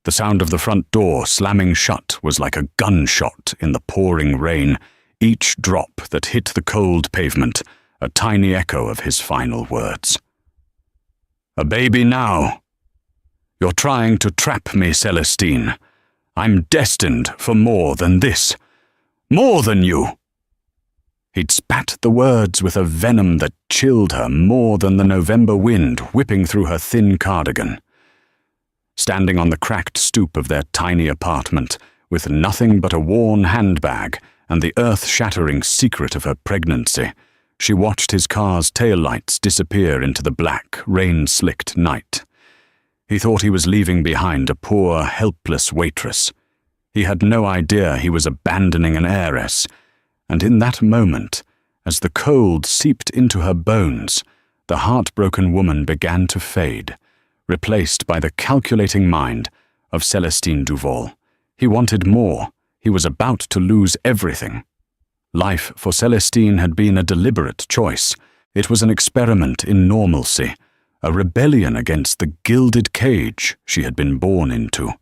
The sound of the front door slamming shut was like a gunshot in the pouring rain, each drop that hit the cold pavement a tiny echo of his final words. "A baby now. You're trying to trap me, Celestine. I'm destined for more than this. More than you." He'd spat the words with a venom that chilled her more than the November wind whipping through her thin cardigan. Standing on the cracked stoop of their tiny apartment, with nothing but a worn handbag and the earth-shattering secret of her pregnancy, she watched his car's taillights disappear into the black, rain-slicked night. He thought he was leaving behind a poor, helpless waitress. He had no idea he was abandoning an heiress, and in that moment, as the cold seeped into her bones, the heartbroken woman began to fade, replaced by the calculating mind of Celestine Duval. He wanted more. He was about to lose everything. Life for Celestine had been a deliberate choice. It was an experiment in normalcy, a rebellion against the gilded cage she had been born into.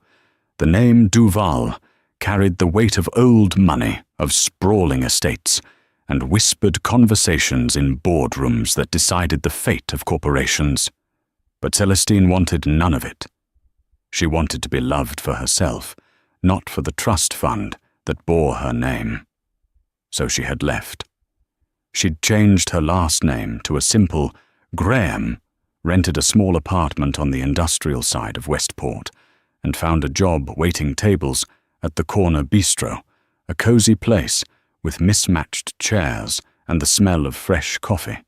The name Duval carried the weight of old money, of sprawling estates, and whispered conversations in boardrooms that decided the fate of corporations. But Celestine wanted none of it. She wanted to be loved for herself, not for the trust fund that bore her name. So she had left. She'd changed her last name to a simple Graham, rented a small apartment on the industrial side of Westport, and found a job waiting tables at the corner bistro, a cozy place with mismatched chairs and the smell of fresh coffee.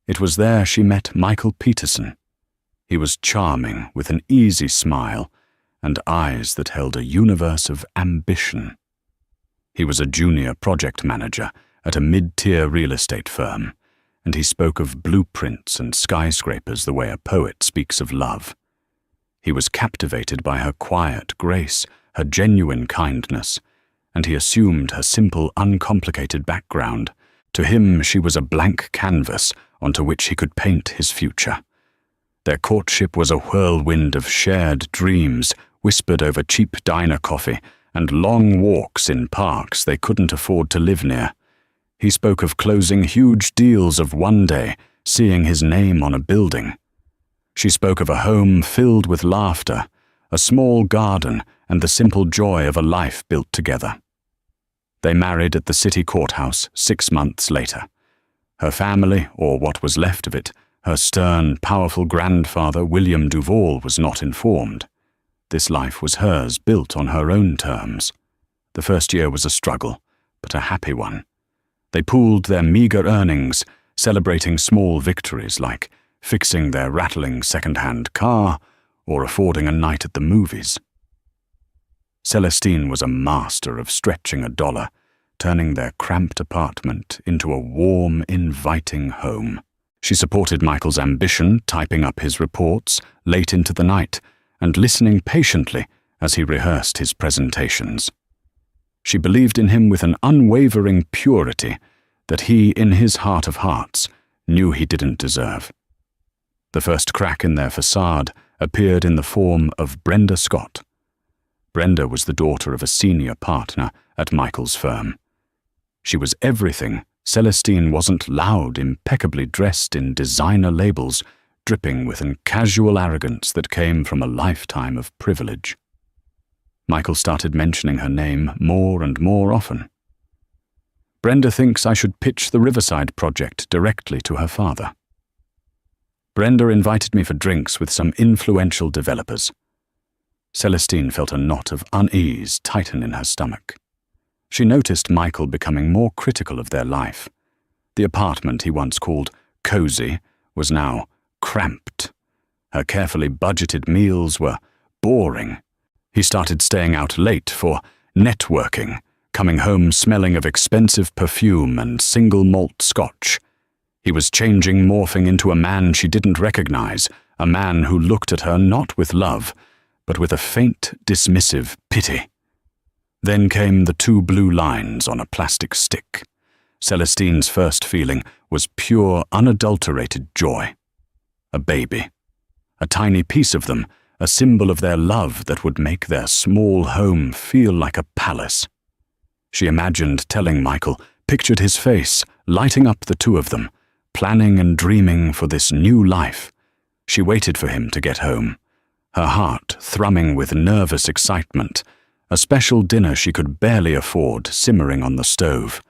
It was there she met Michael Peterson. He was charming, with an easy smile and eyes that held a universe of ambition. He was a junior project manager at a mid-tier real estate firm, and he spoke of blueprints and skyscrapers the way a poet speaks of love. He was captivated by her quiet grace, her genuine kindness, and he assumed her simple, uncomplicated background. To him, she was a blank canvas onto which he could paint his future. Their courtship was a whirlwind of shared dreams, whispered over cheap diner coffee, and long walks in parks they couldn't afford to live near. He spoke of closing huge deals of one day, seeing his name on a building. She spoke of a home filled with laughter, a small garden, and the simple joy of a life built together. They married at the city courthouse 6 months later. Her family, or what was left of it, her stern, powerful grandfather, William Duval, was not informed. This life was hers, built on her own terms. The first year was a struggle, but a happy one. They pooled their meager earnings, celebrating small victories like fixing their rattling second-hand car or affording a night at the movies. Celestine was a master of stretching a dollar, turning their cramped apartment into a warm, inviting home. She supported Michael's ambition, typing up his reports late into the night and listening patiently as he rehearsed his presentations. She believed in him with an unwavering purity that he, in his heart of hearts, knew he didn't deserve. The first crack in their facade appeared in the form of Brenda Scott. Brenda was the daughter of a senior partner at Michael's firm. She was everything Celestine wasn't, loud, impeccably dressed in designer labels, dripping with an casual arrogance that came from a lifetime of privilege. Michael started mentioning her name more and more often. Brenda thinks I should pitch the Riverside project directly to her father. Brenda invited me for drinks with some influential developers. Celestine felt a knot of unease tighten in her stomach. She noticed Michael becoming more critical of their life. The apartment he once called cozy was now cramped. Her carefully budgeted meals were boring. He started staying out late for networking, coming home smelling of expensive perfume and single malt scotch. He was changing, morphing into a man she didn't recognize, a man who looked at her not with love, but with a faint, dismissive pity. Then came the 2 blue lines on a plastic stick. Celestine's first feeling was pure, unadulterated joy. A baby. A tiny piece of them, a symbol of their love that would make their small home feel like a palace. She imagined telling Michael, pictured his face, lighting up the two of them, planning and dreaming for this new life. She waited for him to get home, her heart thrumming with nervous excitement, a special dinner she could barely afford simmering on the stove.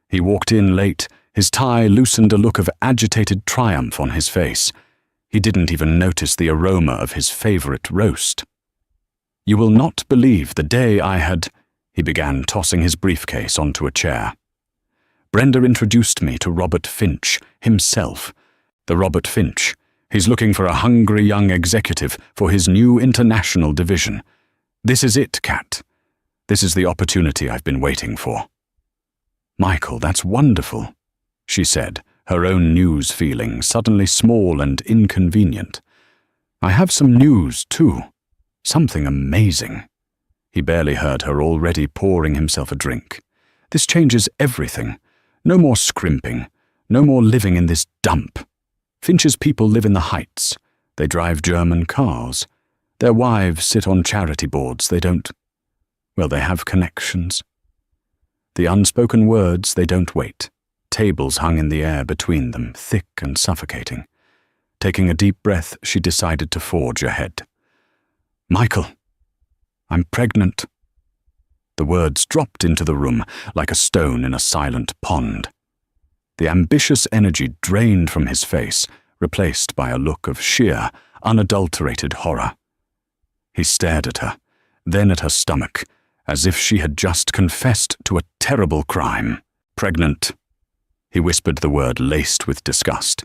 He walked in late, his tie loosened a look of agitated triumph on his face. He didn't even notice the aroma of his favorite roast. "You will not believe the day I had—" he began, tossing his briefcase onto a chair. "Brenda introduced me to Robert Finch, himself. The Robert Finch. He's looking for a hungry young executive for his new international division. This is it, Kat. This is the opportunity I've been waiting for." "Michael, that's wonderful," she said, her own news feeling suddenly small and inconvenient. "I have some news, too. Something amazing." He barely heard her, already pouring himself a drink. "This changes everything. No more scrimping. No more living in this dump. Finch's people live in the Heights. They drive German cars. Their wives sit on charity boards. They have connections. The unspoken words, they don't wait. Tables hung in the air between them, thick and suffocating. Taking a deep breath, she decided to forge ahead. "Michael, I'm pregnant." The words dropped into the room like a stone in a silent pond. The ambitious energy drained from his face, replaced by a look of sheer, unadulterated horror. He stared at her, then at her stomach, as if she had just confessed to a terrible crime. "Pregnant." He whispered the word laced with disgust.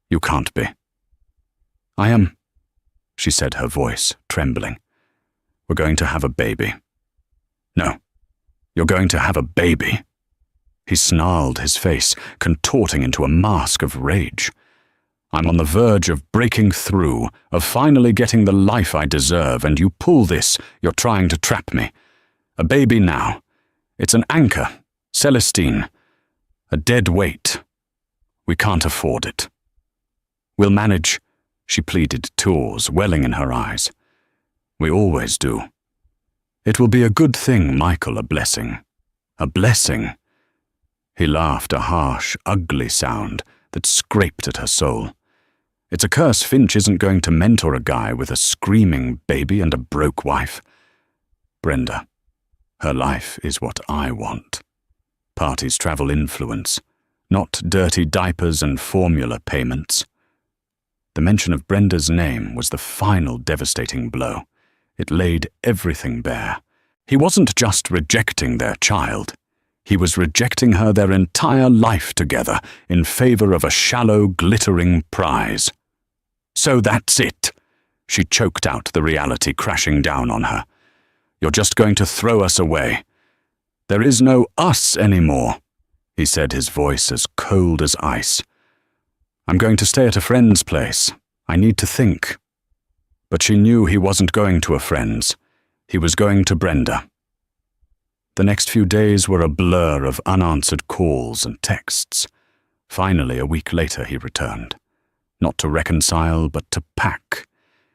"You can't be." "I am," she said, her voice trembling. "We're going to have a baby." "No, you're going to have a baby." He snarled, his face contorting into a mask of rage. "I'm on the verge of breaking through, of finally getting the life I deserve, and you pull this, you're trying to trap me. A baby now. It's an anchor, Celestine. A dead weight. We can't afford it." "We'll manage," she pleaded, tears welling in her eyes. "We always do. It will be a good thing, Michael, a blessing. A blessing." He laughed, a harsh, ugly sound that scraped at her soul. "It's a curse Finch isn't going to mentor a guy with a screaming baby and a broke wife. Brenda, her life is what I want. Parties travel influence, not dirty diapers and formula payments." The mention of Brenda's name was the final devastating blow. It laid everything bare. He wasn't just rejecting their child. He was rejecting her their entire life together in favor of a shallow, glittering prize. "So that's it," she choked out, the reality crashing down on her. "You're just going to throw us away. There is no us anymore," he said, his voice as cold as ice. "I'm going to stay at a friend's place. I need to think." But she knew he wasn't going to a friend's. He was going to Brenda. The next few days were a blur of unanswered calls and texts. Finally, a week later, he returned. Not to reconcile, but to pack.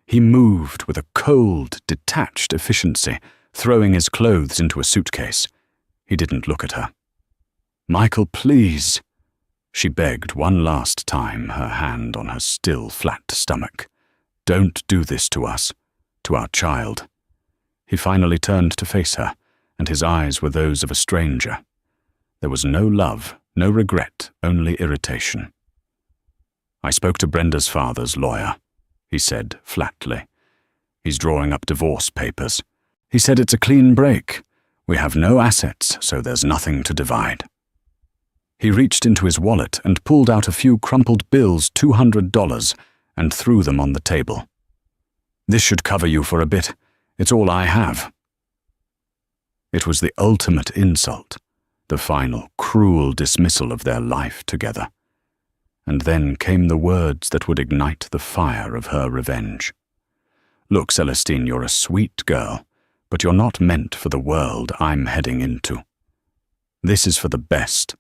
He moved with a cold, detached efficiency, throwing his clothes into a suitcase. He didn't look at her. "Michael, please," she begged one last time, her hand on her still flat stomach. "Don't do this to us, to our child." He finally turned to face her, and his eyes were those of a stranger. There was no love, no regret, only irritation. "I spoke to Brenda's father's lawyer," he said flatly. "He's drawing up divorce papers. He said it's a clean break. We have no assets, so there's nothing to divide." He reached into his wallet and pulled out a few crumpled bills, $200, and threw them on the table. "This should cover you for a bit. It's all I have." It was the ultimate insult, the final, cruel dismissal of their life together. And then came the words that would ignite the fire of her revenge. "Look, Celestine, you're a sweet girl, but you're not meant for the world I'm heading into. This is for the best.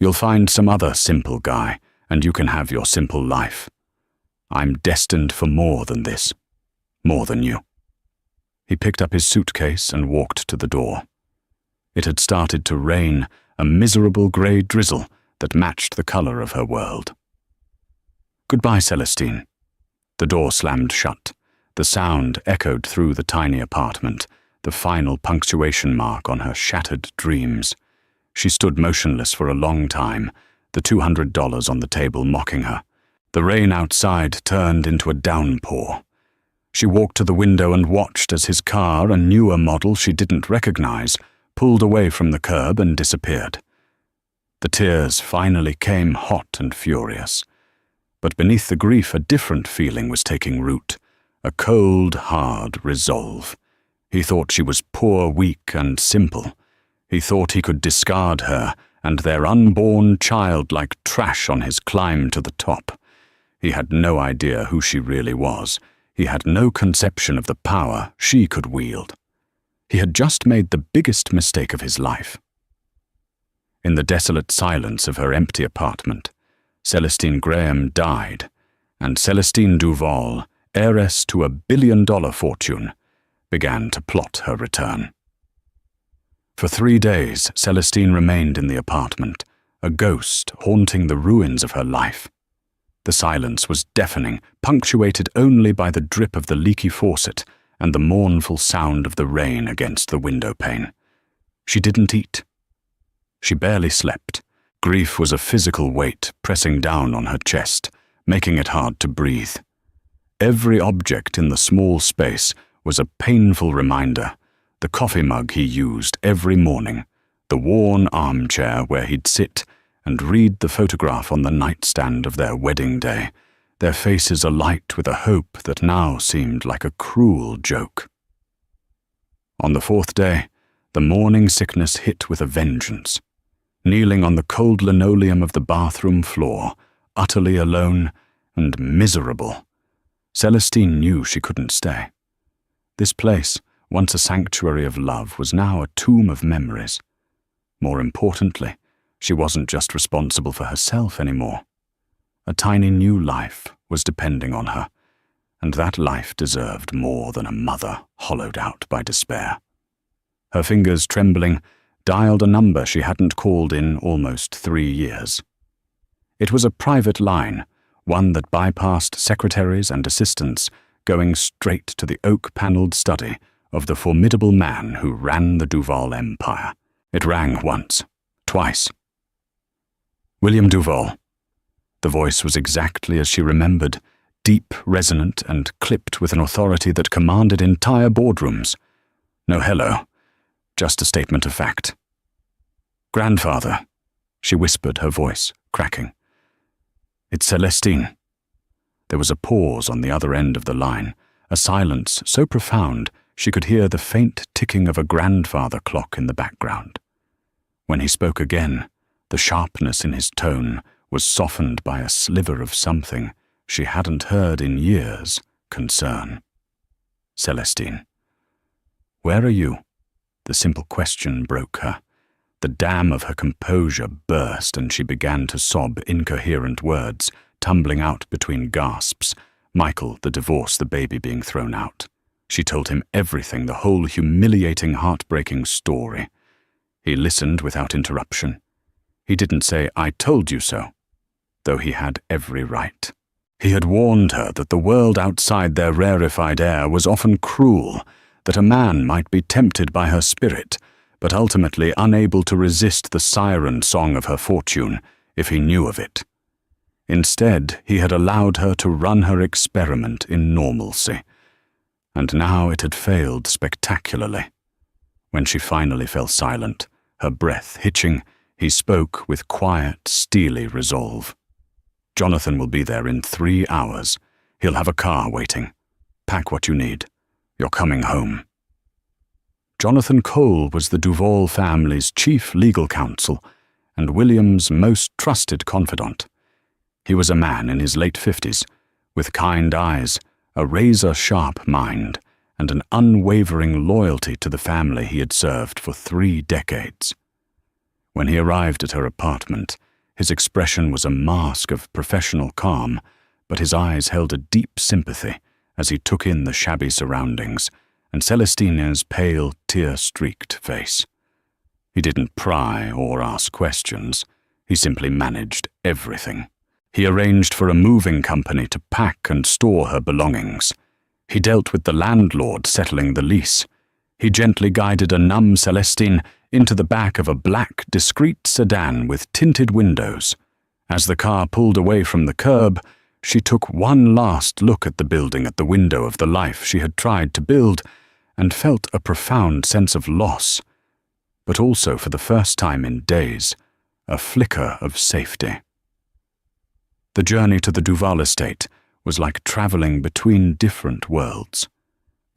You'll find some other simple guy, and you can have your simple life. I'm destined for more than this. More than you. He picked up his suitcase and walked to the door. It had started to rain, a miserable grey drizzle that matched the colour of her world. Goodbye, Celestine. The door slammed shut. The sound echoed through the tiny apartment, the final punctuation mark on her shattered dreams. She stood motionless for a long time, the $200 on the table mocking her. The rain outside turned into a downpour. She walked to the window and watched as his car, a newer model she didn't recognize, pulled away from the curb and disappeared. The tears finally came hot and furious. But beneath the grief a different feeling was taking root, a cold, hard resolve. He thought she was poor, weak, and simple. He thought he could discard her and their unborn child like trash on his climb to the top. He had no idea who she really was. He had no conception of the power she could wield. He had just made the biggest mistake of his life. In the desolate silence of her empty apartment, Celestine Graham died, and Celestine Duval, heiress to a billion-dollar fortune, began to plot her return. For 3 days, Celestine remained in the apartment, a ghost haunting the ruins of her life. The silence was deafening, punctuated only by the drip of the leaky faucet and the mournful sound of the rain against the window pane. She didn't eat. She barely slept. Grief was a physical weight pressing down on her chest, making it hard to breathe. Every object in the small space was a painful reminder. The coffee mug he used every morning, the worn armchair where he'd sit and read the photograph on the nightstand of their wedding day, their faces alight with a hope that now seemed like a cruel joke. On the 4th day, the morning sickness hit with a vengeance. Kneeling on the cold linoleum of the bathroom floor, utterly alone and miserable, Celestine knew she couldn't stay. This place, once a sanctuary of love, was now a tomb of memories. More importantly, she wasn't just responsible for herself anymore. A tiny new life was depending on her, and that life deserved more than a mother hollowed out by despair. Her fingers trembling, dialed a number she hadn't called in almost 3 years. It was a private line, one that bypassed secretaries and assistants, going straight to the oak-paneled study of the formidable man who ran the Duval empire. It rang once, twice. William Duval. The voice was exactly as she remembered, deep, resonant, and clipped with an authority that commanded entire boardrooms. No hello, just a statement of fact. Grandfather, she whispered, her voice cracking. It's Celestine. There was a pause on the other end of the line, a silence so profound she could hear the faint ticking of a grandfather clock in the background. When he spoke again, the sharpness in his tone was softened by a sliver of something she hadn't heard in years, concern. Celestine. Where are you? The simple question broke her. The dam of her composure burst and she began to sob incoherent words, tumbling out between gasps. Michael, the divorce, the baby being thrown out. She told him everything, the whole humiliating, heartbreaking story. He listened without interruption. He didn't say, "I told you so," though he had every right. He had warned her that the world outside their rarefied air was often cruel, that a man might be tempted by her spirit, but ultimately unable to resist the siren song of her fortune if he knew of it. Instead, he had allowed her to run her experiment in normalcy, and now it had failed spectacularly. When she finally fell silent, her breath hitching, he spoke with quiet, steely resolve. Jonathan will be there in 3 hours. He'll have a car waiting. Pack what you need. You're coming home. Jonathan Cole was the Duval family's chief legal counsel and William's most trusted confidant. He was a man in his late 50s, with kind eyes, a razor-sharp mind, and an unwavering loyalty to the family he had served for 3 decades. When he arrived at her apartment, his expression was a mask of professional calm, but his eyes held a deep sympathy, as he took in the shabby surroundings and Celestina's pale, tear-streaked face. He didn't pry or ask questions. He simply managed everything. He arranged for a moving company to pack and store her belongings. He dealt with the landlord settling the lease. He gently guided a numb Celestine into the back of a black, discreet sedan with tinted windows. As the car pulled away from the curb, she took one last look at the building at the window of the life she had tried to build and felt a profound sense of loss, but also, for the first time in days, a flicker of safety. The journey to the Duval estate was like traveling between different worlds.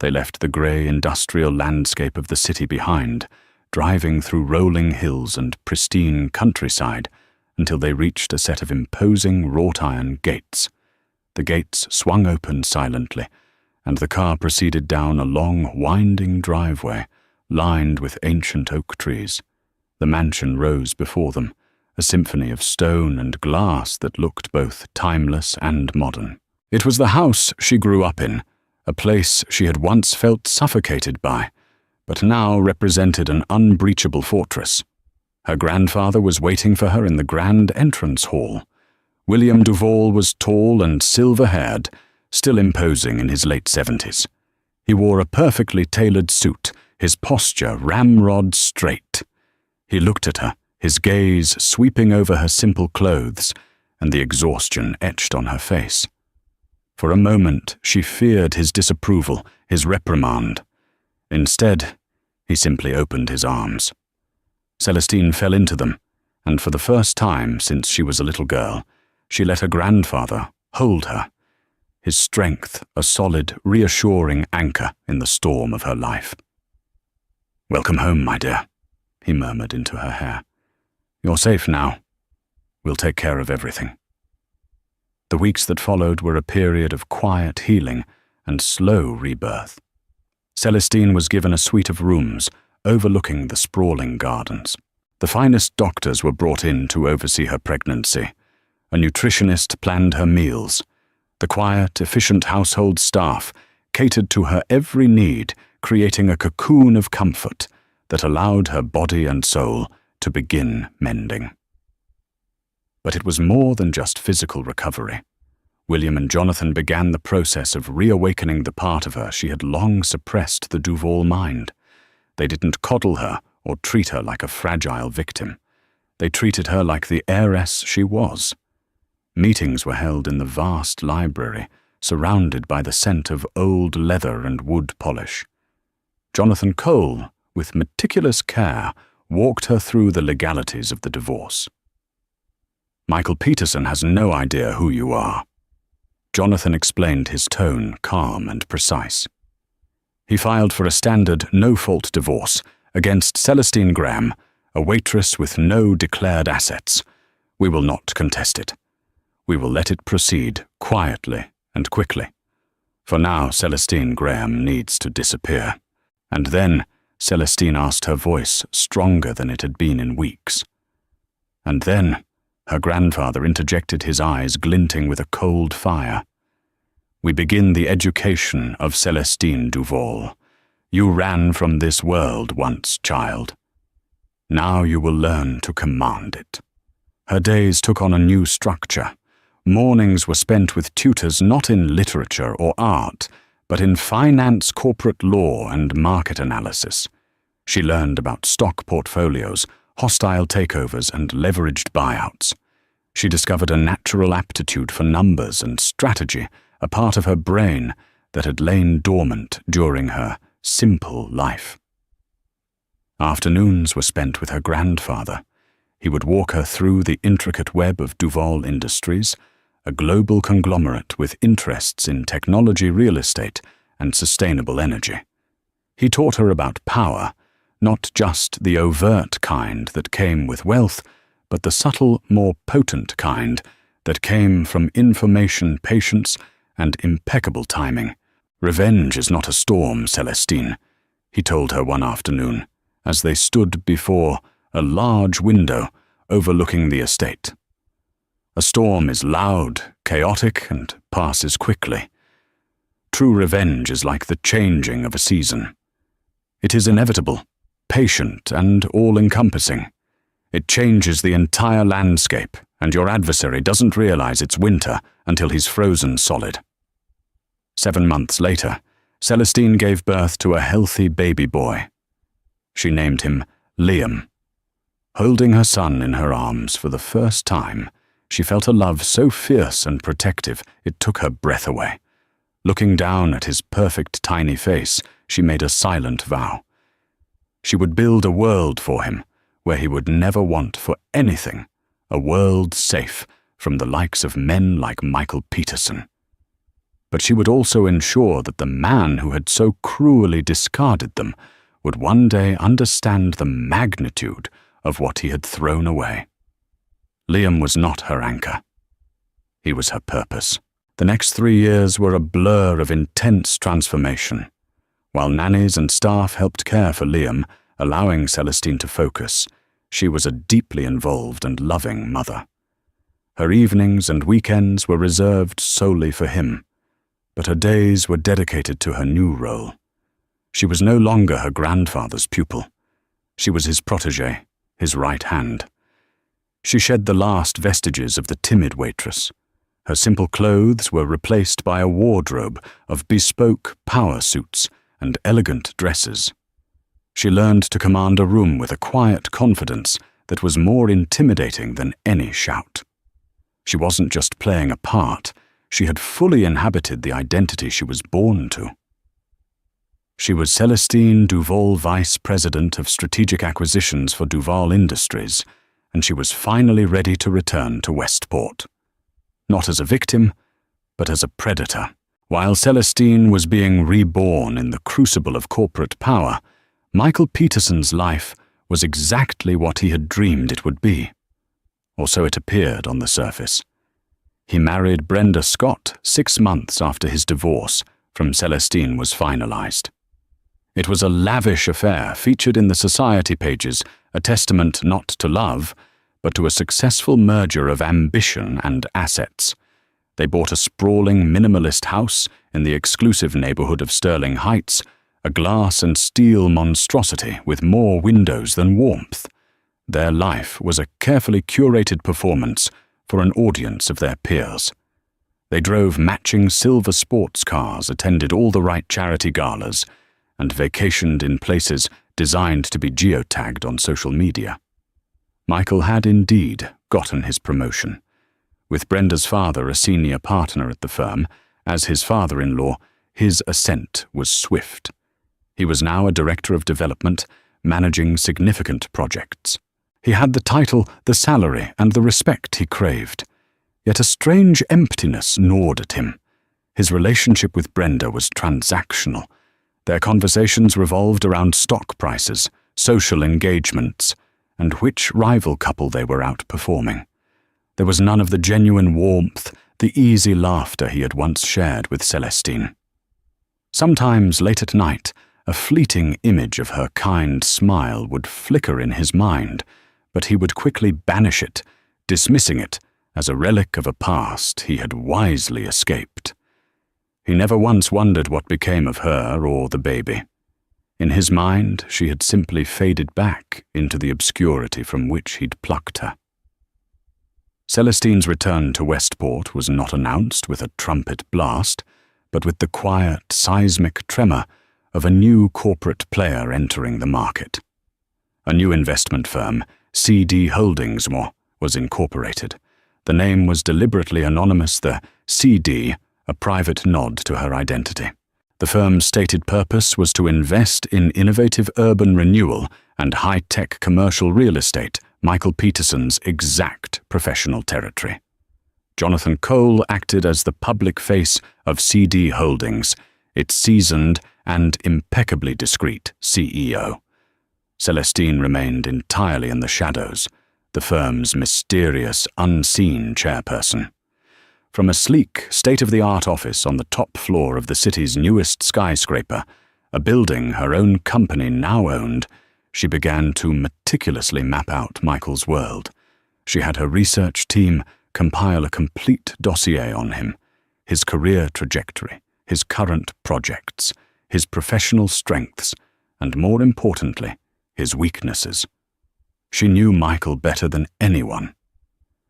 They left the grey industrial landscape of the city behind, driving through rolling hills and pristine countryside until they reached a set of imposing wrought-iron gates. The gates swung open silently, and the car proceeded down a long, winding driveway lined with ancient oak trees. The mansion rose before them, a symphony of stone and glass that looked both timeless and modern. It was the house she grew up in, a place she had once felt suffocated by, but now represented an unbreachable fortress. Her grandfather was waiting for her in the grand entrance hall. William Duval was tall and silver-haired, still imposing in his late 70s. He wore a perfectly tailored suit, his posture ramrod straight. He looked at her, his gaze sweeping over her simple clothes and the exhaustion etched on her face. For a moment, she feared his disapproval, his reprimand. Instead, he simply opened his arms. Celestine fell into them, and for the first time since she was a little girl, she let her grandfather hold her, his strength a solid, reassuring anchor in the storm of her life. "Welcome home, my dear," he murmured into her hair. "You're safe now. We'll take care of everything." The weeks that followed were a period of quiet healing and slow rebirth. Celestine was given a suite of rooms overlooking the sprawling gardens. The finest doctors were brought in to oversee her pregnancy. A nutritionist planned her meals. The quiet, efficient household staff catered to her every need, creating a cocoon of comfort that allowed her body and soul to begin mending. But it was more than just physical recovery. William and Jonathan began the process of reawakening the part of her she had long suppressed, the Duval mind. They didn't coddle her or treat her like a fragile victim. They treated her like the heiress she was. Meetings were held in the vast library, surrounded by the scent of old leather and wood polish. Jonathan Cole, with meticulous care, walked her through the legalities of the divorce. "Michael Peterson has no idea who you are." Jonathan explained, his tone calm and precise. He filed for a standard no-fault divorce against Celestine Graham, a waitress with no declared assets. "We will not contest it. We will let it proceed quietly and quickly. For now, Celestine Graham needs to disappear." And then Celestine asked, her voice stronger than it had been in weeks. And then her grandfather interjected, his eyes glinting with a cold fire. "We begin the education of Celestine Duval. You ran from this world once, child. Now you will learn to command it." Her days took on a new structure. Mornings were spent with tutors not in literature or art, but in finance, corporate law, and market analysis. She learned about stock portfolios, hostile takeovers, and leveraged buyouts. She discovered a natural aptitude for numbers and strategy, a part of her brain that had lain dormant during her simple life. Afternoons were spent with her grandfather. He would walk her through the intricate web of Duval Industries, a global conglomerate with interests in technology, real estate, and sustainable energy. He taught her about power, not just the overt kind that came with wealth, but the subtle, more potent kind that came from information, patience, and impeccable timing. "Revenge is not a storm, Celestine," he told her one afternoon, as they stood before a large window overlooking the estate. "A storm is loud, chaotic, and passes quickly. True revenge is like the changing of a season. It is inevitable, patient, and all-encompassing. It changes the entire landscape, and your adversary doesn't realize it's winter until he's frozen solid. 7 months later, Celestine gave birth to a healthy baby boy. She named him Liam. Holding her son in her arms for the first time, she felt a love so fierce and protective it took her breath away. Looking down at his perfect tiny face, she made a silent vow. She would build a world for him, where he would never want for anything, a world safe from the likes of men like Michael Peterson. But she would also ensure that the man who had so cruelly discarded them would one day understand the magnitude of what he had thrown away. Liam was not her anchor. He was her purpose. The next 3 years were a blur of intense transformation. While nannies and staff helped care for Liam, allowing Celestine to focus, she was a deeply involved and loving mother. Her evenings and weekends were reserved solely for him, but her days were dedicated to her new role. She was no longer her grandfather's pupil. She was his protégé, his right hand. She shed the last vestiges of the timid waitress. Her simple clothes were replaced by a wardrobe of bespoke power suits and elegant dresses. She learned to command a room with a quiet confidence that was more intimidating than any shout. She wasn't just playing a part, she had fully inhabited the identity she was born to. She was Celestine Duval, Vice President of Strategic Acquisitions for Duval Industries, and she was finally ready to return to Westport. Not as a victim, but as a predator. While Celestine was being reborn in the crucible of corporate power, Michael Peterson's life was exactly what he had dreamed it would be. Or so it appeared on the surface. He married Brenda Scott 6 months after his divorce from Celestine was finalized. It was a lavish affair featured in the society pages, a testament not to love, but to a successful merger of ambition and assets. They bought a sprawling minimalist house in the exclusive neighborhood of Sterling Heights, a glass and steel monstrosity with more windows than warmth. Their life was a carefully curated performance for an audience of their peers. They drove matching silver sports cars, attended all the right charity galas, and vacationed in places designed to be geotagged on social media. Michael had indeed gotten his promotion. With Brenda's father a senior partner at the firm, as his father-in-law, his ascent was swift. He was now a director of development, managing significant projects. He had the title, the salary, and the respect he craved. Yet a strange emptiness gnawed at him. His relationship with Brenda was transactional. Their conversations revolved around stock prices, social engagements, and which rival couple they were outperforming. There was none of the genuine warmth, the easy laughter he had once shared with Celestine. Sometimes late at night, a fleeting image of her kind smile would flicker in his mind, but he would quickly banish it, dismissing it as a relic of a past he had wisely escaped. He never once wondered what became of her or the baby. In his mind, she had simply faded back into the obscurity from which he'd plucked her. Celestine's return to Westport was not announced with a trumpet blast, but with the quiet, seismic tremor of a new corporate player entering the market. A new investment firm, CD Holdings, was incorporated. The name was deliberately anonymous, the CD, a private nod to her identity. The firm's stated purpose was to invest in innovative urban renewal and high-tech commercial real estate, Michael Peterson's exact professional territory. Jonathan Cole acted as the public face of CD Holdings, its seasoned and impeccably discreet CEO. Celestine remained entirely in the shadows, the firm's mysterious, unseen chairperson. From a sleek, state-of-the-art office on the top floor of the city's newest skyscraper, a building her own company now owned, she began to meticulously map out Michael's world. She had her research team compile a complete dossier on him, his career trajectory, his current projects, his professional strengths, and more importantly, his weaknesses. She knew Michael better than anyone.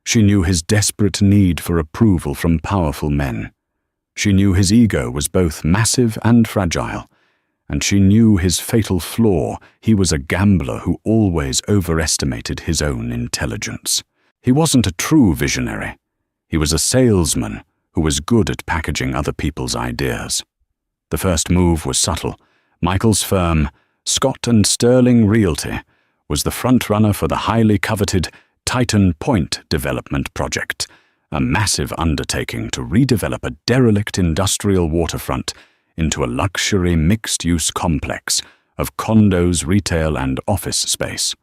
She knew his desperate need for approval from powerful men. She knew his ego was both massive and fragile, and she knew his fatal flaw: he was a gambler who always overestimated his own intelligence. He wasn't a true visionary. He was a salesman who was good at packaging other people's ideas. The first move was subtle. Michael's firm, Scott and Sterling Realty, was the front-runner for the highly coveted Titan Point development project, a massive undertaking to redevelop a derelict industrial waterfront into a luxury mixed-use complex of condos, retail, and office space.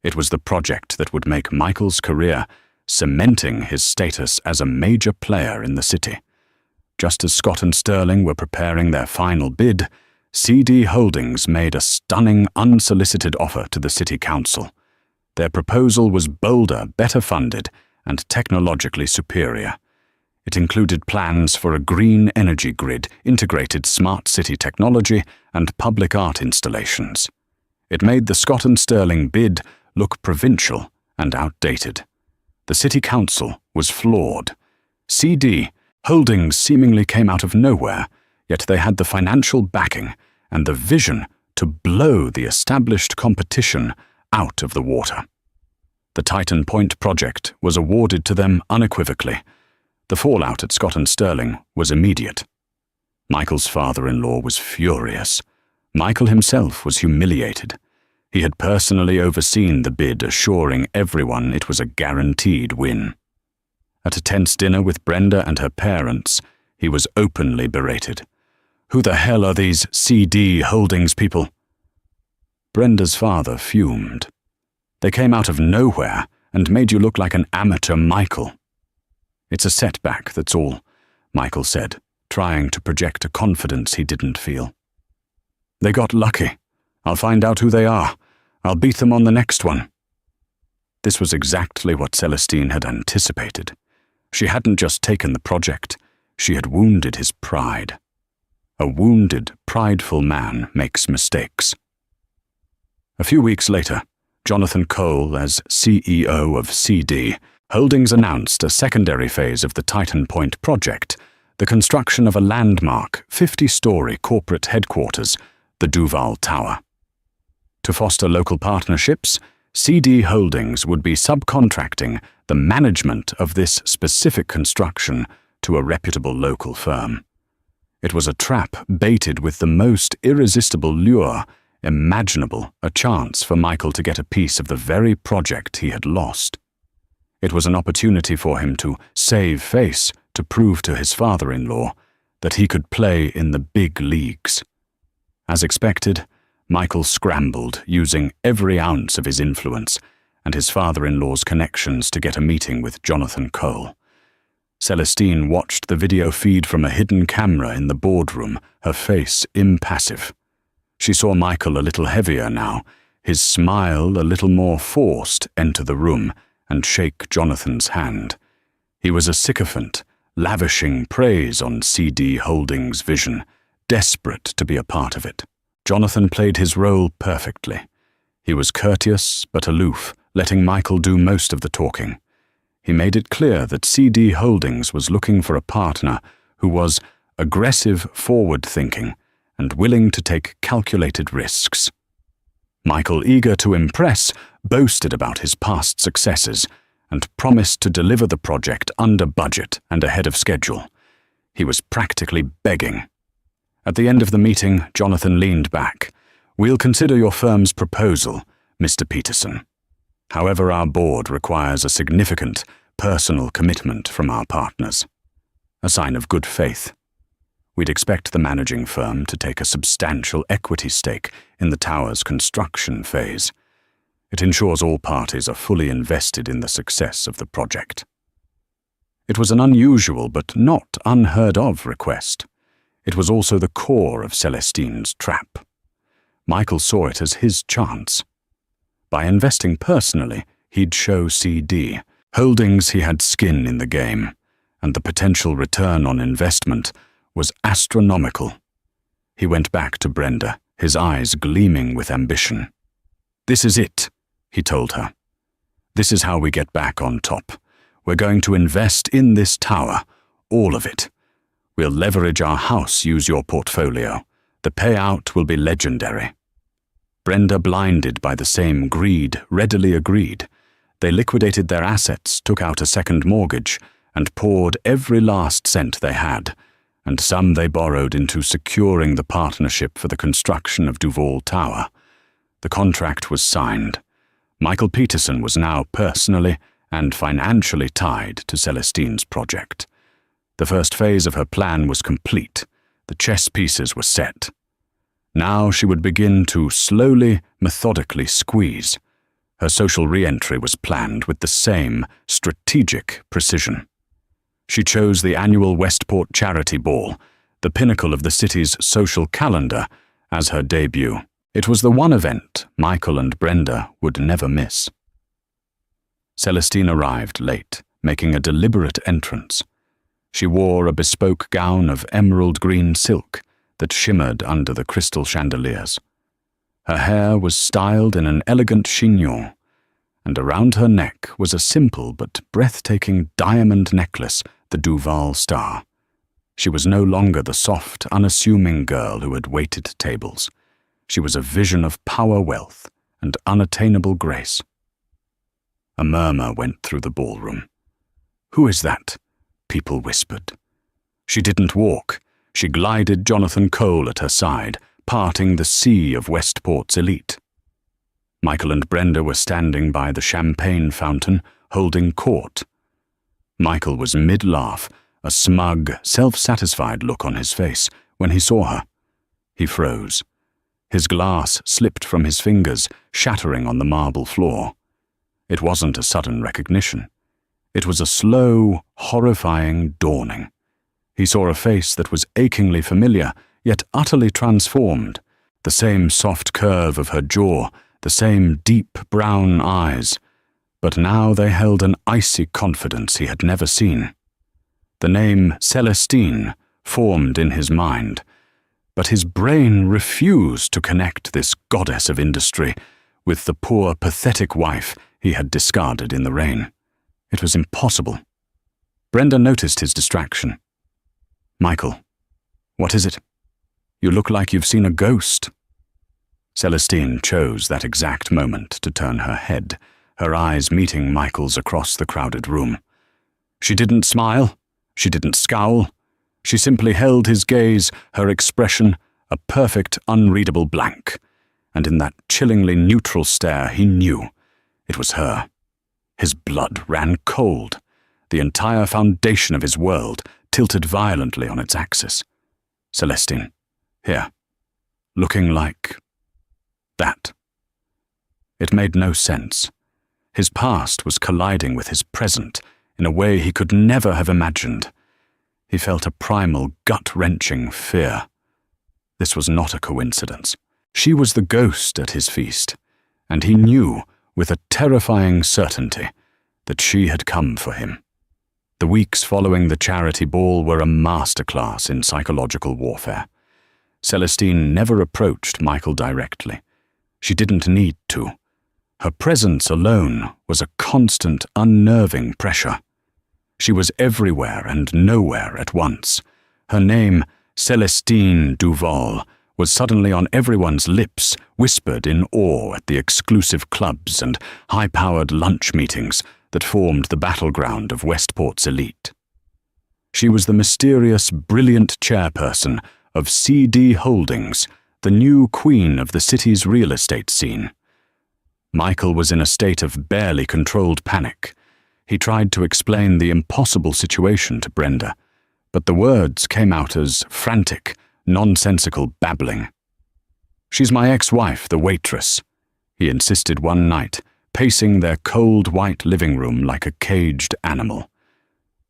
It was the project that would make Michael's career, cementing his status as a major player in the city. Just as Scott and Sterling were preparing their final bid, CD Holdings made a stunning, unsolicited offer to the city council. Their proposal was bolder, better funded, and technologically superior. It included plans for a green energy grid, integrated smart city technology, and public art installations. It made the Scott and Sterling bid look provincial and outdated. The city council was flawed. CD Holdings seemingly came out of nowhere, yet they had the financial backing and the vision to blow the established competition out of the water. The Titan Point project was awarded to them unequivocally. The fallout at Scott and Sterling was immediate. Michael's father-in-law was furious. Michael himself was humiliated. He had personally overseen the bid, assuring everyone it was a guaranteed win. At a tense dinner with Brenda and her parents, he was openly berated. "Who the hell are these CD Holdings people?" Brenda's father fumed. "They came out of nowhere and made you look like an amateur Michael." "It's a setback, that's all," Michael said, trying to project a confidence he didn't feel. "They got lucky. I'll find out who they are. I'll beat them on the next one." This was exactly what Celestine had anticipated. She hadn't just taken the project, she had wounded his pride. A wounded, prideful man makes mistakes. A few weeks later, Jonathan Cole, as CEO of CD Holdings, announced a secondary phase of the Titan Point project, the construction of a landmark 50-story corporate headquarters, the Duval Tower. To foster local partnerships, CD Holdings would be subcontracting the management of this specific construction to a reputable local firm. It was a trap baited with the most irresistible lure imaginable, a chance for Michael to get a piece of the very project he had lost. It was an opportunity for him to save face, to prove to his father-in-law that he could play in the big leagues. As expected, Michael scrambled, using every ounce of his influence and his father-in-law's connections to get a meeting with Jonathan Cole. Celestine watched the video feed from a hidden camera in the boardroom, her face impassive. She saw Michael a little heavier now, his smile a little more forced, enter the room and shake Jonathan's hand. He was a sycophant, lavishing praise on CD Holdings' vision, desperate to be a part of it. Jonathan played his role perfectly. He was courteous but aloof, letting Michael do most of the talking. He made it clear that CD Holdings was looking for a partner who was aggressive, forward-thinking, and willing to take calculated risks. Michael, eager to impress, boasted about his past successes and promised to deliver the project under budget and ahead of schedule. He was practically begging. At the end of the meeting, Jonathan leaned back. "We'll consider your firm's proposal, Mr. Peterson. However, our board requires a significant personal commitment from our partners. A sign of good faith. We'd expect the managing firm to take a substantial equity stake in the tower's construction phase. It ensures all parties are fully invested in the success of the project." It was an unusual but not unheard of request. It was also the core of Celestine's trap. Michael saw it as his chance. By investing personally, he'd show CD Holdings he had skin in the game, and the potential return on investment was astronomical. He went back to Brenda, his eyes gleaming with ambition. "This is it," he told her. "This is how we get back on top. We're going to invest in this tower, all of it. We'll leverage our house, use your portfolio. The payout will be legendary." Brenda, blinded by the same greed, readily agreed. They liquidated their assets, took out a second mortgage, and poured every last cent they had, and some they borrowed into securing the partnership for the construction of Duval Tower. The contract was signed. Michael Peterson was now personally and financially tied to Celestine's project. The first phase of her plan was complete. The chess pieces were set. Now she would begin to slowly, methodically squeeze. Her social re-entry was planned with the same strategic precision. She chose the annual Westport Charity Ball, the pinnacle of the city's social calendar, as her debut. It was the one event Michael and Brenda would never miss. Celestine arrived late, making a deliberate entrance. She wore a bespoke gown of emerald green silk that shimmered under the crystal chandeliers. Her hair was styled in an elegant chignon, and around her neck was a simple but breathtaking diamond necklace, the Duval star. She was no longer the soft, unassuming girl who had waited tables. She was a vision of power, wealth, and unattainable grace. A murmur went through the ballroom. "Who is that?" people whispered. She didn't walk. She glided Jonathan Cole at her side, parting the sea of Westport's elite. Michael and Brenda were standing by the champagne fountain, holding court. Michael was mid-laugh, a smug, self-satisfied look on his face, when he saw her. He froze. His glass slipped from his fingers, shattering on the marble floor. It wasn't a sudden recognition. It was a slow, horrifying dawning. He saw a face that was achingly familiar, yet utterly transformed. The same soft curve of her jaw, the same deep brown eyes. But now they held an icy confidence he had never seen. The name Celestine formed in his mind, but his brain refused to connect this goddess of industry with the poor, pathetic wife he had discarded in the rain. It was impossible. Brenda noticed his distraction. "Michael, what is it? You look like you've seen a ghost." Celestine chose that exact moment to turn her head, her eyes meeting Michael's across the crowded room. She didn't smile. She didn't scowl. She simply held his gaze, her expression a perfect, unreadable blank. And in that chillingly neutral stare, he knew it was her. His blood ran cold. The entire foundation of his world tilted violently on its axis. Celestine, here, looking like that. It made no sense. His past was colliding with his present in a way he could never have imagined. He felt a primal, gut-wrenching fear. This was not a coincidence. She was the ghost at his feast, and he knew, with a terrifying certainty, that she had come for him. The weeks following the charity ball were a masterclass in psychological warfare. Celestine never approached Michael directly. She didn't need to. Her presence alone was a constant, unnerving pressure. She was everywhere and nowhere at once. Her name, Celestine Duval, was suddenly on everyone's lips, whispered in awe at the exclusive clubs and high-powered lunch meetings that formed the battleground of Westport's elite. She was the mysterious, brilliant chairperson of CD Holdings, the new queen of the city's real estate scene. Michael was in a state of barely controlled panic. He tried to explain the impossible situation to Brenda, but the words came out as frantic, nonsensical babbling. "She's my ex-wife, the waitress," he insisted one night, pacing their cold white living room like a caged animal.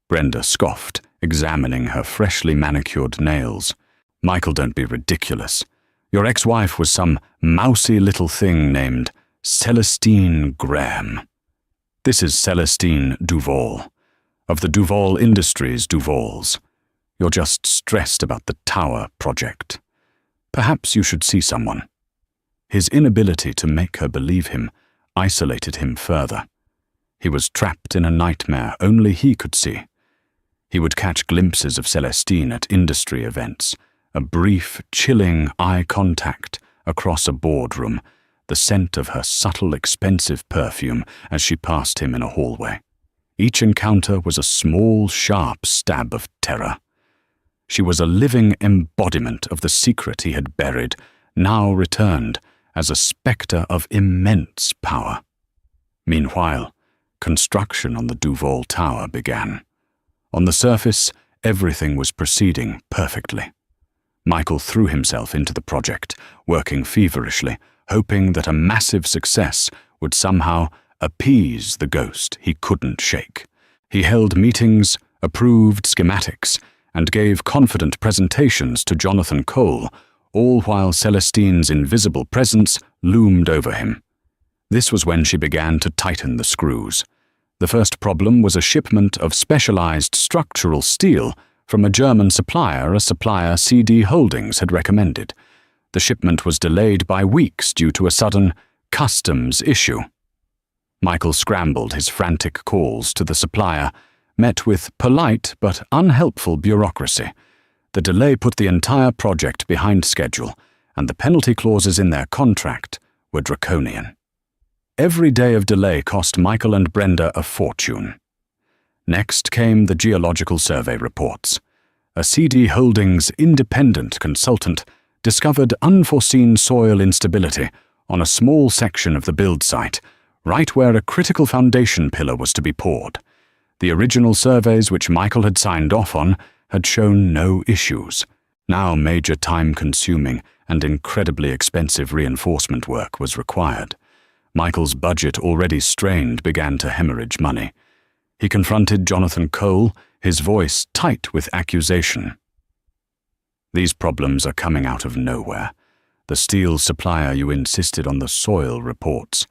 Brenda scoffed, examining her freshly manicured nails. "Michael, don't be ridiculous. Your ex-wife was some mousy little thing named Celestine Graham. This is Celestine Duval, of the Duval Industries Duvals. You're just stressed about the tower project. Perhaps you should see someone." His inability to make her believe him isolated him further. He was trapped in a nightmare only he could see. He would catch glimpses of Celestine at industry events, a brief, chilling eye contact across a boardroom, the scent of her subtle, expensive perfume as she passed him in a hallway. Each encounter was a small, sharp stab of terror. She was a living embodiment of the secret he had buried, now returned as a spectre of immense power. Meanwhile, construction on the Duval Tower began. On the surface, everything was proceeding perfectly. Michael threw himself into the project, working feverishly, hoping that a massive success would somehow appease the ghost he couldn't shake. He held meetings, approved schematics, and gave confident presentations to Jonathan Cole, all while Celestine's invisible presence loomed over him. This was when she began to tighten the screws. The first problem was a shipment of specialized structural steel from a German supplier CD Holdings had recommended. The shipment was delayed by weeks due to a sudden customs issue. Michael scrambled his frantic calls to the supplier, met with polite but unhelpful bureaucracy. The delay put the entire project behind schedule, and the penalty clauses in their contract were draconian. Every day of delay cost Michael and Brenda a fortune. Next came the geological survey reports. A CD Holdings independent consultant discovered unforeseen soil instability on a small section of the build site, right where a critical foundation pillar was to be poured. The original surveys which Michael had signed off on had shown no issues. Now major time-consuming and incredibly expensive reinforcement work was required. Michael's budget, already strained, began to hemorrhage money. He confronted Jonathan Cole, his voice tight with accusation. "These problems are coming out of nowhere. The steel supplier you insisted on the soil reports.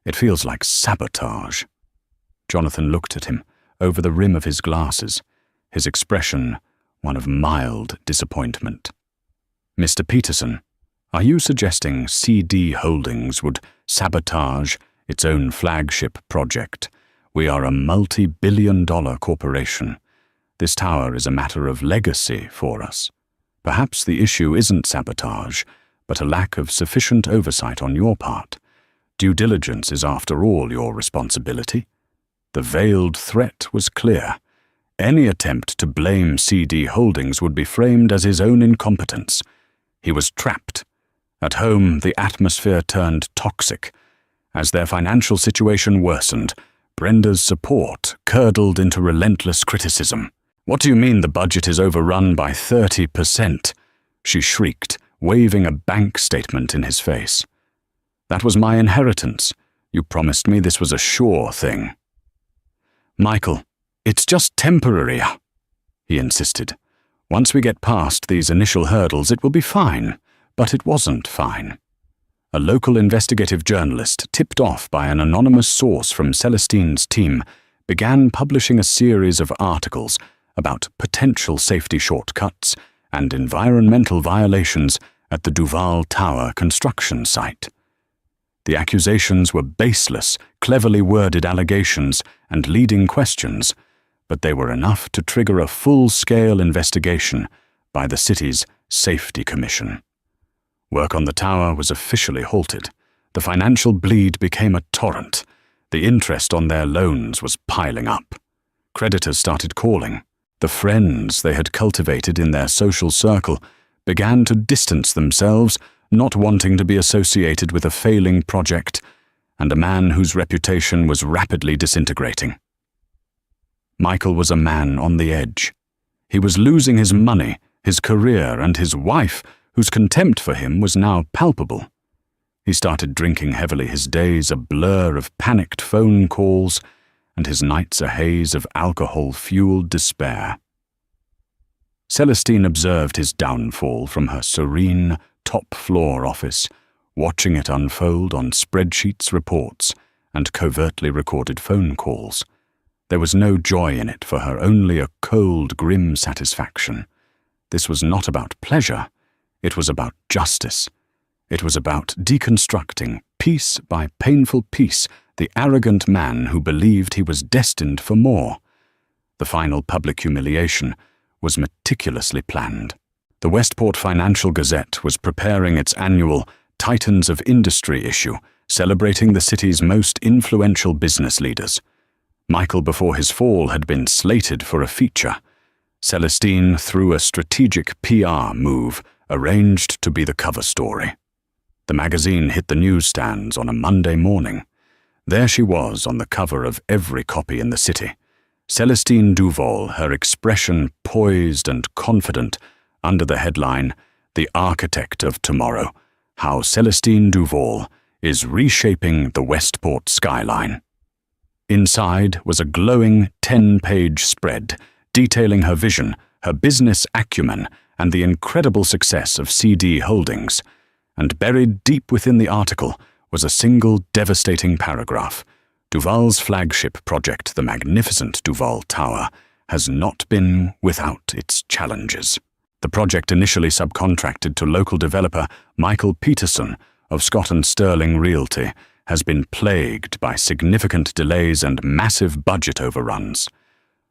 It feels like sabotage." Jonathan looked at him over the rim of his glasses, his expression one of mild disappointment. "Mr. Peterson, are you suggesting CD Holdings would sabotage its own flagship project? We are a multi-billion-dollar corporation. This tower is a matter of legacy for us. Perhaps the issue isn't sabotage, but a lack of sufficient oversight on your part. Due diligence is, after all, your responsibility." The veiled threat was clear. Any attempt to blame CD Holdings would be framed as his own incompetence. He was trapped. At home, the atmosphere turned toxic. As their financial situation worsened, Brenda's support curdled into relentless criticism. "What do you mean the budget is overrun by 30%? She shrieked, waving a bank statement in his face. "That was my inheritance. You promised me this was a sure thing." "Michael, it's just temporary," he insisted. "Once we get past these initial hurdles, it will be fine." But it wasn't fine. A local investigative journalist, tipped off by an anonymous source from Celestine's team, began publishing a series of articles about potential safety shortcuts and environmental violations at the Duval Tower construction site. The accusations were baseless, cleverly worded allegations and leading questions, but they were enough to trigger a full-scale investigation by the city's Safety Commission. Work on the tower was officially halted. The financial bleed became a torrent. The interest on their loans was piling up. Creditors started calling. The friends they had cultivated in their social circle began to distance themselves, not wanting to be associated with a failing project and a man whose reputation was rapidly disintegrating. Michael was a man on the edge. He was losing his money, his career, and his wife, whose contempt for him was now palpable. He started drinking heavily, his days a blur of panicked phone calls, and his nights a haze of alcohol-fueled despair. Celestine observed his downfall from her serene, top-floor office, watching it unfold on spreadsheets, reports, and covertly recorded phone calls. There was no joy in it for her, only a cold, grim satisfaction. This was not about pleasure. It was about justice. It was about deconstructing, piece by painful piece, the arrogant man who believed he was destined for more. The final public humiliation was meticulously planned. The Westport Financial Gazette was preparing its annual Titans of Industry issue, celebrating the city's most influential business leaders. Michael, before his fall, had been slated for a feature. Celestine, through a strategic PR move, arranged to be the cover story. The magazine hit the newsstands on a Monday morning. There she was on the cover of every copy in the city. Celestine Duval, her expression poised and confident, under the headline, "The Architect of Tomorrow, How Celestine Duval is Reshaping the Westport Skyline." Inside was a glowing 10-page spread detailing her vision, her business acumen, and the incredible success of CD Holdings. And buried deep within the article was a single devastating paragraph. Duval's flagship project, the magnificent Duval Tower, has not been without its challenges. The project, initially subcontracted to local developer Michael Peterson of Scott & Sterling Realty, has been plagued by significant delays and massive budget overruns.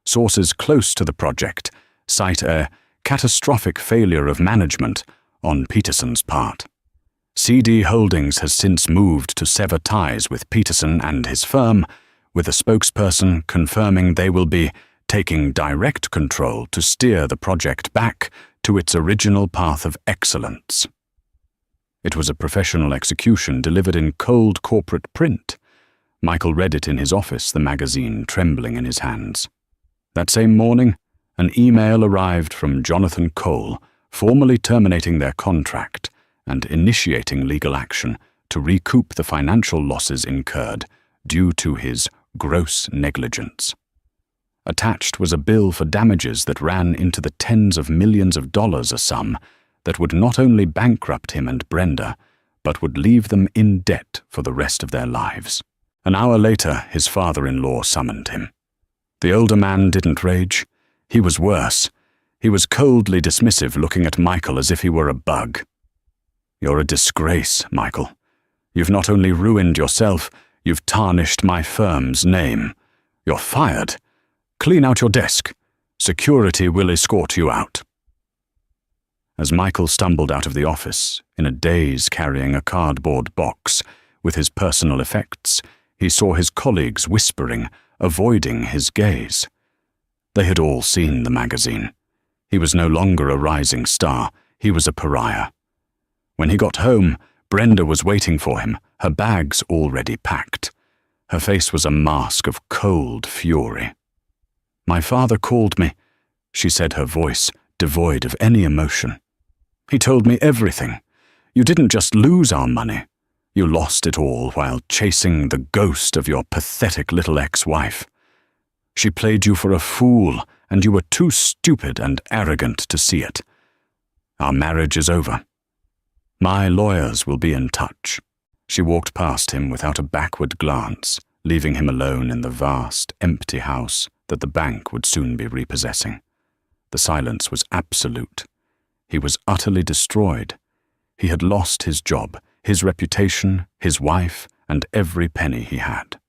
Sources close to the project cite a catastrophic failure of management on Peterson's part. CD Holdings has since moved to sever ties with Peterson and his firm, with a spokesperson confirming they will be taking direct control to steer the project back to its original path of excellence. It was a professional execution delivered in cold corporate print. Michael read it in his office, the magazine trembling in his hands. That same morning, an email arrived from Jonathan Cole, formally terminating their contract and initiating legal action to recoup the financial losses incurred due to his gross negligence. Attached was a bill for damages that ran into the tens of millions of dollars, a sum that would not only bankrupt him and Brenda, but would leave them in debt for the rest of their lives. An hour later, his father-in-law summoned him. The older man didn't rage. He was worse. He was coldly dismissive, looking at Michael as if he were a bug. "You're a disgrace, Michael. You've not only ruined yourself, you've tarnished my firm's name. You're fired. Clean out your desk. Security will escort you out." As Michael stumbled out of the office, in a daze carrying a cardboard box with his personal effects, he saw his colleagues whispering, avoiding his gaze. They had all seen the magazine. He was no longer a rising star. He was a pariah. When he got home, Brenda was waiting for him, her bags already packed. Her face was a mask of cold fury. "My father called me," she said, her voice devoid of any emotion. "He told me everything. You didn't just lose our money. You lost it all while chasing the ghost of your pathetic little ex-wife. She played you for a fool, and you were too stupid and arrogant to see it. Our marriage is over. My lawyers will be in touch." She walked past him without a backward glance, leaving him alone in the vast, empty house that the bank would soon be repossessing. The silence was absolute. He was utterly destroyed. He had lost his job, his reputation, his wife, and every penny he had.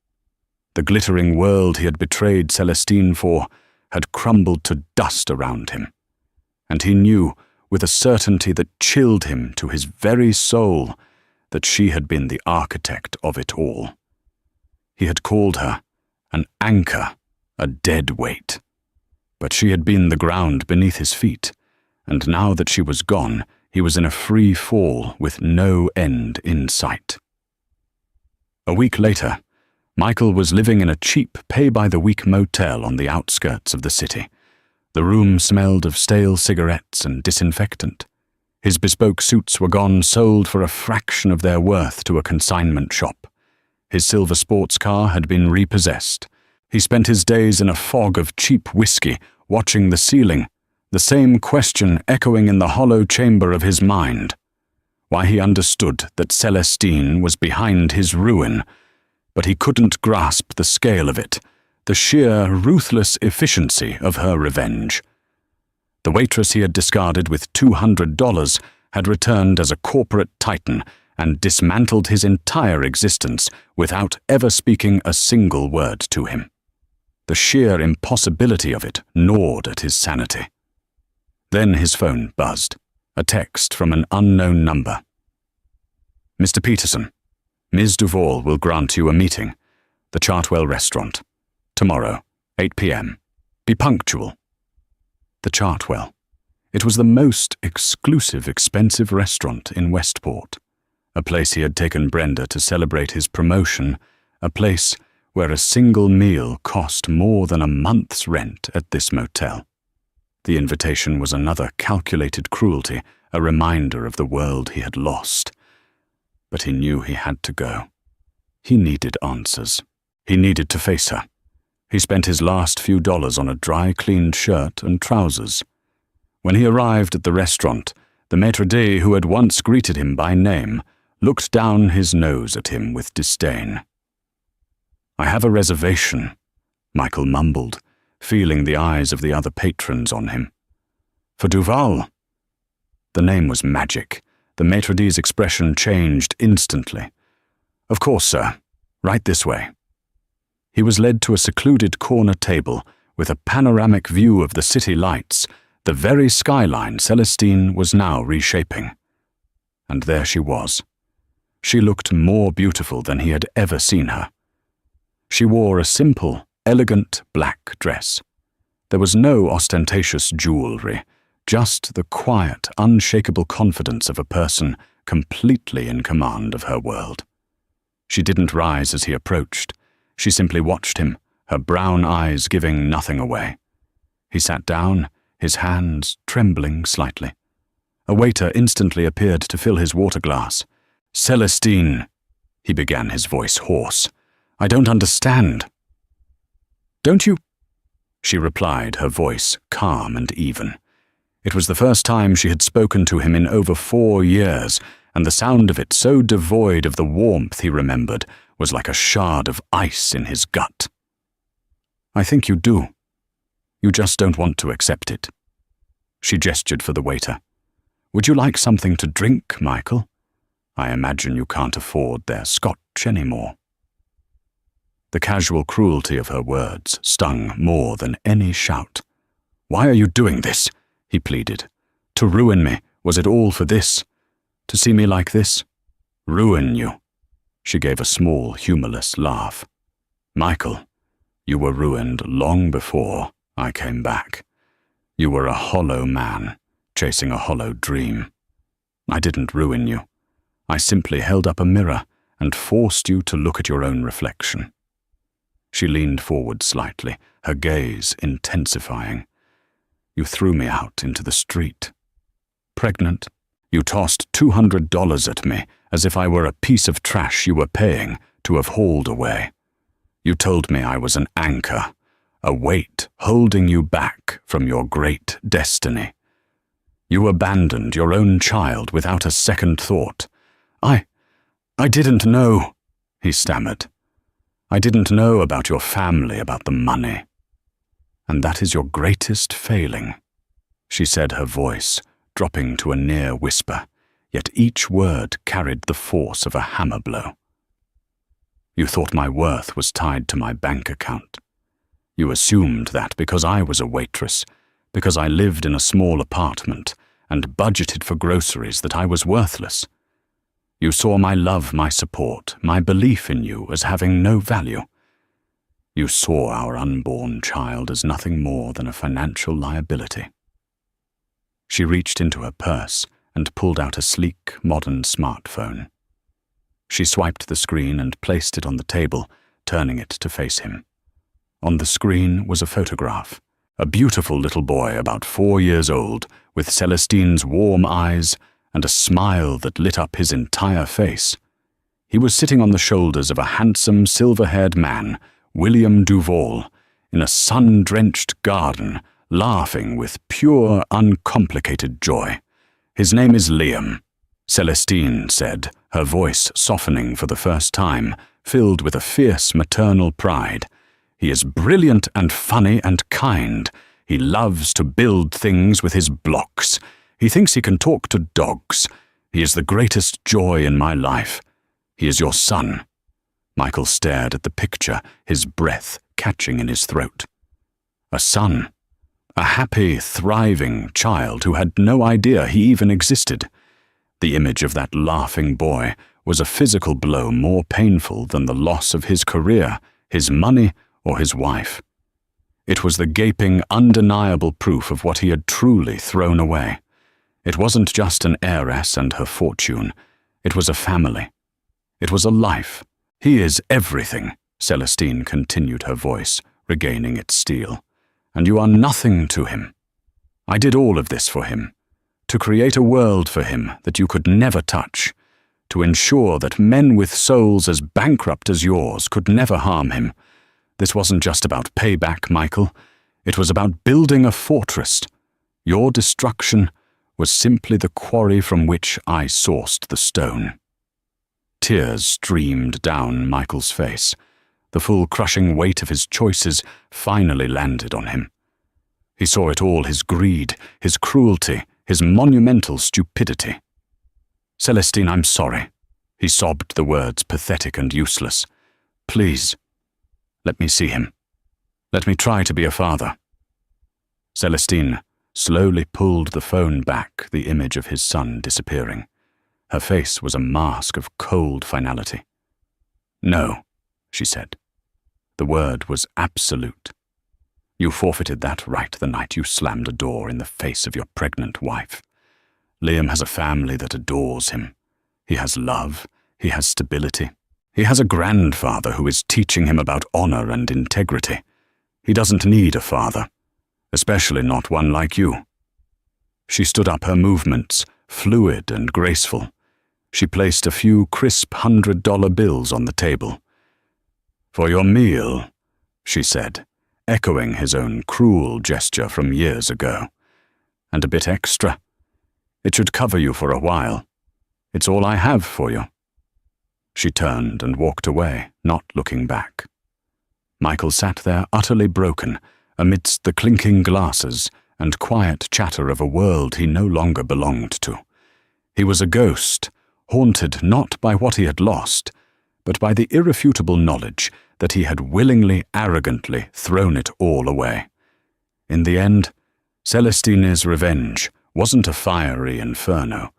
The glittering world he had betrayed Celestine for had crumbled to dust around him. And he knew, with a certainty that chilled him to his very soul, that she had been the architect of it all. He had called her an anchor, a dead weight. But she had been the ground beneath his feet, and now that she was gone, he was in a free fall with no end in sight. A week later, Michael was living in a cheap pay-by-the-week motel on the outskirts of the city. The room smelled of stale cigarettes and disinfectant. His bespoke suits were gone, sold for a fraction of their worth to a consignment shop. His silver sports car had been repossessed. He spent his days in a fog of cheap whiskey, watching the ceiling, the same question echoing in the hollow chamber of his mind. Why he understood that Celestine was behind his ruin, but he couldn't grasp the scale of it, the sheer, ruthless efficiency of her revenge. The waitress he had discarded with $200 had returned as a corporate titan and dismantled his entire existence without ever speaking a single word to him. The sheer impossibility of it gnawed at his sanity. Then his phone buzzed, a text from an unknown number. "Mr. Peterson, Ms. Duval will grant you a meeting, the Chartwell restaurant, tomorrow, 8 p.m. Be punctual." The Chartwell. It was the most exclusive, expensive restaurant in Westport, a place he had taken Brenda to celebrate his promotion, a place where a single meal cost more than a month's rent at this motel. The invitation was another calculated cruelty, a reminder of the world he had lost. But he knew he had to go. He needed answers. He needed to face her. He spent his last few dollars on a dry-cleaned shirt and trousers. When he arrived at the restaurant, the maître d', who had once greeted him by name, looked down his nose at him with disdain. "I have a reservation," Michael mumbled, feeling the eyes of the other patrons on him. "For Duval." The name was magic. The maître d's expression changed instantly. "Of course, sir. Right this way." He was led to a secluded corner table with a panoramic view of the city lights, the very skyline Celestine was now reshaping. And there she was. She looked more beautiful than he had ever seen her. She wore a simple, elegant black dress. There was no ostentatious jewelry, just the quiet, unshakable confidence of a person completely in command of her world. She didn't rise as he approached. She simply watched him, her brown eyes giving nothing away. He sat down, his hands trembling slightly. A waiter instantly appeared to fill his water glass. "Celestine," he began, his voice hoarse. "I don't understand." "Don't you?" she replied, her voice calm and even. It was the first time she had spoken to him in over 4 years, and the sound of it, so devoid of the warmth he remembered, was like a shard of ice in his gut. "I think you do. You just don't want to accept it." She gestured for the waiter. "Would you like something to drink, Michael? I imagine you can't afford their scotch anymore." The casual cruelty of her words stung more than any shout. "Why are you doing this?" he pleaded. "To ruin me, was it all for this? To see me like this? Ruin you?" She gave a small, humorless laugh. "Michael, you were ruined long before I came back. You were a hollow man, chasing a hollow dream. I didn't ruin you. I simply held up a mirror and forced you to look at your own reflection." She leaned forward slightly, her gaze intensifying. "You threw me out into the street. Pregnant, you tossed $200 at me as if I were a piece of trash you were paying to have hauled away. You told me I was an anchor, a weight holding you back from your great destiny. You abandoned your own child without a second thought. I didn't know," he stammered. "I didn't know about your family, about the money. And that is your greatest failing," she said, her voice dropping to a near whisper, yet each word carried the force of a hammer blow. "You thought my worth was tied to my bank account. You assumed that because I was a waitress, because I lived in a small apartment and budgeted for groceries, that I was worthless. You saw my love, my support, my belief in you as having no value. You saw our unborn child as nothing more than a financial liability." She reached into her purse and pulled out a sleek, modern smartphone. She swiped the screen and placed it on the table, turning it to face him. On the screen was a photograph, a beautiful little boy about 4 years old, with Celestine's warm eyes and a smile that lit up his entire face. He was sitting on the shoulders of a handsome, silver-haired man, William Duval, in a sun-drenched garden, laughing with pure, uncomplicated joy. "His name is Liam," Celestine said, her voice softening for the first time, filled with a fierce maternal pride. He is brilliant and funny and kind. He loves to build things with his blocks. He thinks he can talk to dogs. He is the greatest joy in my life. He is your son." Michael stared at the picture, his breath catching in his throat. A son. A happy, thriving child who had no idea he even existed. The image of that laughing boy was a physical blow more painful than the loss of his career, his money, or his wife. It was the gaping, undeniable proof of what he had truly thrown away. It wasn't just an heiress and her fortune. It was a family. It was a life. "He is everything," Celestine continued, her voice regaining its steel. "And you are nothing to him. I did all of this for him, to create a world for him that you could never touch, to ensure that men with souls as bankrupt as yours could never harm him. This wasn't just about payback, Michael. It was about building a fortress. Your destruction was simply the quarry from which I sourced the stone." Tears streamed down Michael's face. The full crushing weight of his choices finally landed on him. He saw it all, his greed, his cruelty, his monumental stupidity. "Celestine, I'm sorry." He sobbed the words, pathetic and useless. "Please, let me see him. Let me try to be a father." Celestine slowly pulled the phone back, the image of his son disappearing. Her face was a mask of cold finality. "No," she said. The word was absolute. "You forfeited that right the night you slammed a door in the face of your pregnant wife. Liam has a family that adores him. He has love. He has stability. He has a grandfather who is teaching him about honor and integrity. He doesn't need a father, especially not one like you." She stood up, her movements fluid and graceful. She placed a few crisp $100 bills on the table. "For your meal," she said, echoing his own cruel gesture from years ago. "And a bit extra. It should cover you for a while. It's all I have for you." She turned and walked away, not looking back. Michael sat there utterly broken, amidst the clinking glasses and quiet chatter of a world he no longer belonged to. He was a ghost, haunted not by what he had lost, but by the irrefutable knowledge that he had willingly, arrogantly thrown it all away. In the end, Celestine's revenge wasn't a fiery inferno,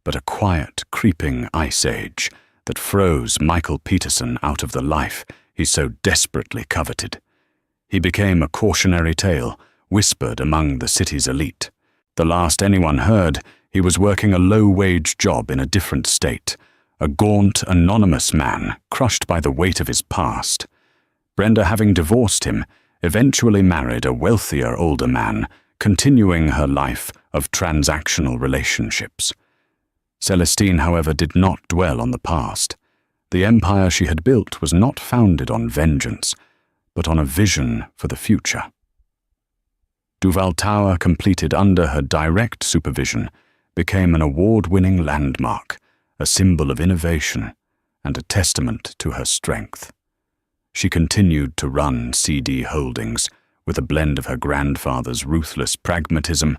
but a quiet, creeping ice age that froze Michael Peterson out of the life he so desperately coveted. He became a cautionary tale, whispered among the city's elite. The last anyone heard, he was working a low-wage job in a different state, a gaunt, anonymous man crushed by the weight of his past. Brenda, having divorced him, eventually married a wealthier older man, continuing her life of transactional relationships. Celestine, however, did not dwell on the past. The empire she had built was not founded on vengeance, but on a vision for the future. Duval Tower, completed under her direct supervision, became an award-winning landmark, a symbol of innovation, and a testament to her strength. She continued to run CD Holdings with a blend of her grandfather's ruthless pragmatism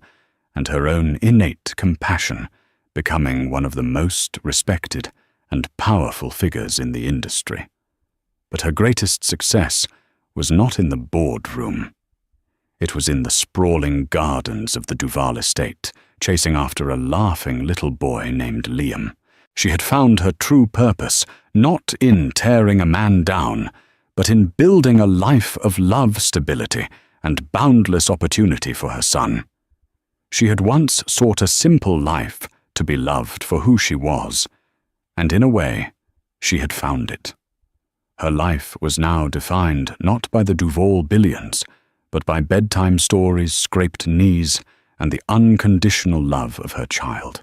and her own innate compassion, becoming one of the most respected and powerful figures in the industry. But her greatest success was not in the boardroom. It was in the sprawling gardens of the Duval estate, chasing after a laughing little boy named Liam. She had found her true purpose, not in tearing a man down, but in building a life of love, stability, and boundless opportunity for her son. She had once sought a simple life to be loved for who she was, and in a way, she had found it. Her life was now defined not by the Duval billions, but by bedtime stories, scraped knees, and the unconditional love of her child.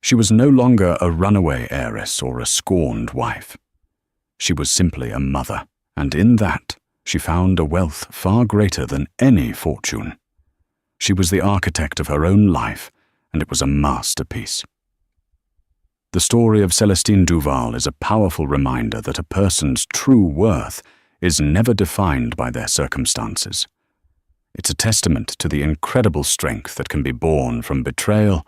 She was no longer a runaway heiress or a scorned wife. She was simply a mother, and in that she found a wealth far greater than any fortune. She was the architect of her own life, and it was a masterpiece. The story of Celestine Duval is a powerful reminder that a person's true worth is never defined by their circumstances. It's a testament to the incredible strength that can be born from betrayal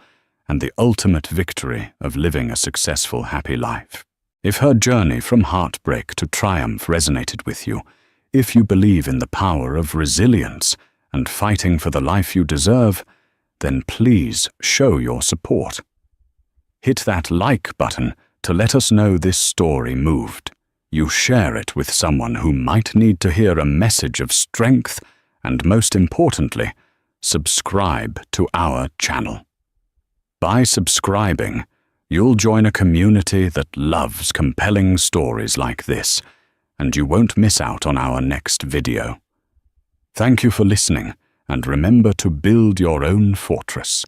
and the ultimate victory of living a successful, happy life. If her journey from heartbreak to triumph resonated with you, if you believe in the power of resilience and fighting for the life you deserve, then please show your support. Hit that like button to let us know this story moved. You share it with someone who might need to hear a message of strength, and most importantly, subscribe to our channel. By subscribing, you'll join a community that loves compelling stories like this, and you won't miss out on our next video. Thank you for listening, and remember to build your own fortress.